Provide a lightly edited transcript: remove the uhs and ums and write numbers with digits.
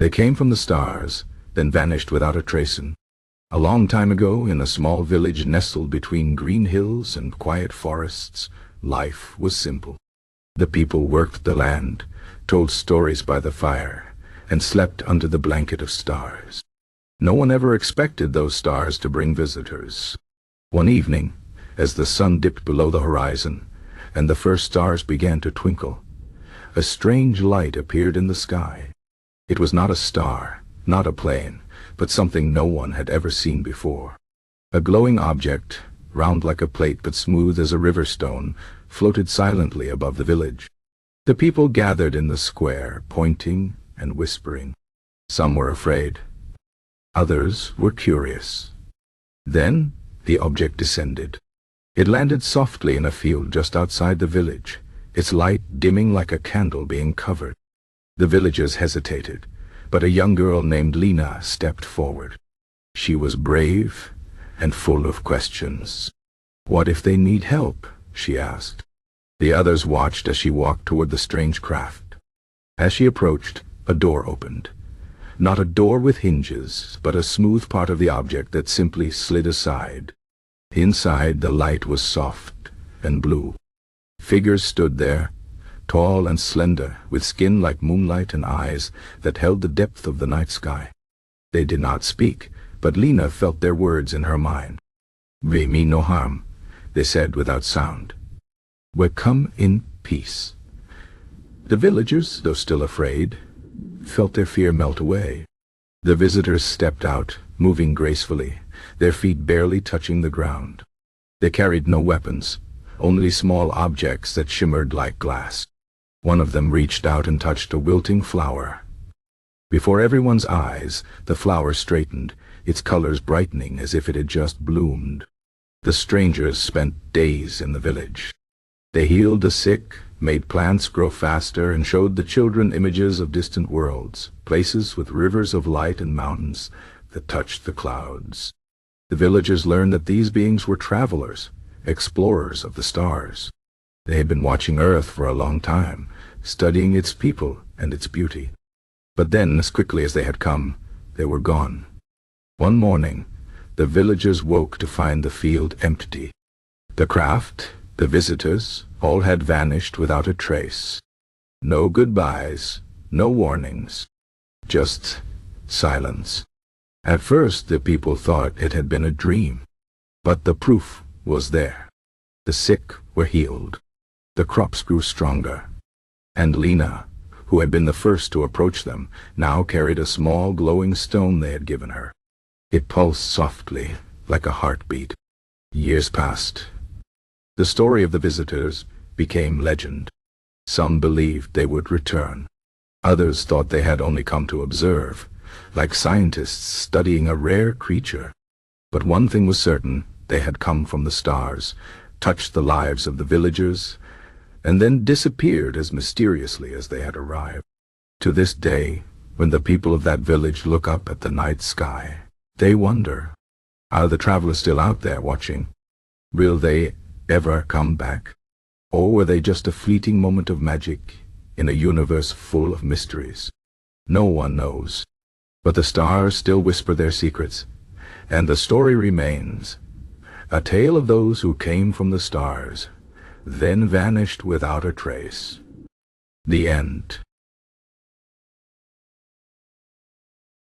They came from the stars, then vanished without a trace. A long time ago, in a small village nestled between green hills and quiet forests, life was simple. The people worked the land, told stories by the fire, and slept under the blanket of stars. No one ever expected those stars to bring visitors. One evening, as the sun dipped below the horizon, and the first stars began to twinkle, a strange light appeared in the sky. It was not a star, not a plane, but something no one had ever seen before. A glowing object, round like a plate but smooth as a river stone, floated silently above the village. The people gathered in the square, pointing and whispering. Some were afraid. Others were curious. Then the object descended. It landed softly in a field just outside the village, its light dimming like a candle being covered. The villagers hesitated, but a young girl named Lina stepped forward. She was brave and full of questions. "What if they need help?" she asked. The others watched as she walked toward the strange craft. As she approached, a door opened. Not a door with hinges, but a smooth part of the object that simply slid aside. Inside, the light was soft and blue. Figures stood there, tall and slender, with skin like moonlight and eyes that held the depth of the night sky. They did not speak, but Lina felt their words in her mind. "We mean no harm," they said without sound. "We come in peace." The villagers, though still afraid, felt their fear melt away. The visitors stepped out, moving gracefully, their feet barely touching the ground. They carried no weapons, only small objects that shimmered like glass. One of them reached out and touched a wilting flower. Before everyone's eyes, the flower straightened, its colors brightening as if it had just bloomed. The strangers spent days in the village. They healed the sick, made plants grow faster, and showed the children images of distant worlds, places with rivers of light and mountains that touched the clouds. The villagers learned that these beings were travelers, explorers of the stars. They had been watching Earth for a long time, studying its people and its beauty. But then, as quickly as they had come, they were gone. One morning, the villagers woke to find the field empty. The craft, the visitors, all had vanished without a trace. No goodbyes, no warnings, just silence. At first, the people thought it had been a dream, but the proof was there. The sick were healed. The crops grew stronger. And Lina, who had been the first to approach them, now carried a small glowing stone they had given her. It pulsed softly, like a heartbeat. Years passed. The story of the visitors became legend. Some believed they would return. Others thought they had only come to observe, like scientists studying a rare creature. But one thing was certain: they had come from the stars, touched the lives of the villagers, and then disappeared as mysteriously as they had arrived. To this day, when the people of that village look up at the night sky, they wonder, are the travelers still out there watching? Will they ever come back? Or were they just a fleeting moment of magic in a universe full of mysteries? No one knows. But the stars still whisper their secrets, and the story remains, a tale of those who came from the stars, then vanished without a trace. The end.